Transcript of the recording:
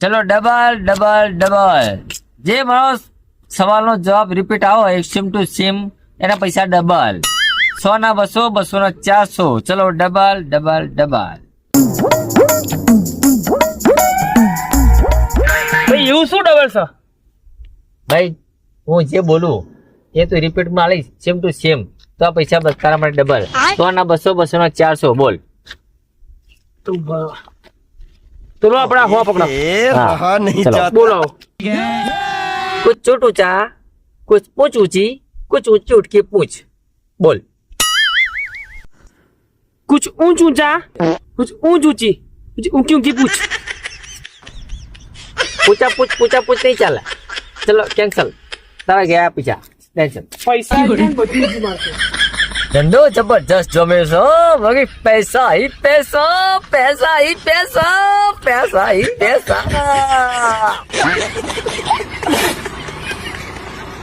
ચલો double double double. જે મારો સવાલનો જવાબ રિપીટ આવો સેમ ટુ સેમ એના પૈસા ડબલ. 100 ના 200, 200 ના 400. ચલો ડબલ ડબલ ડબલ. ભાઈ એવું શું ડબલ છે? ભાઈ હું જે બોલું એ તો રિપીટમાં આલીશ સેમ ટુ સેમ, તો આ પૈસા તારા માટે ડબલ. 100 ના 200, 200 ના 400. બોલ. ચલો આપડા હો પકડો. हाँ, चलो. બોલો. कुछ चोट ऊंचा, कुछ पूछ ऊंची, कुछ ऊंची उठ के पूछ. बोल. कुछ ऊंच ऊंचा, कुछ ऊंच ऊंची, कुछ ऊंची ऊंची पूछ. पूछा पूछ नहीं चला. चलो कैंसल. तारा गया पीछा. टेंशन. પૈસા બધું જ મારશે. ધંધો જબરજસ્ત જમે છે બાકી પૈસા ही पैसा, पैसा ही पैसा, पैसा ही पैसा.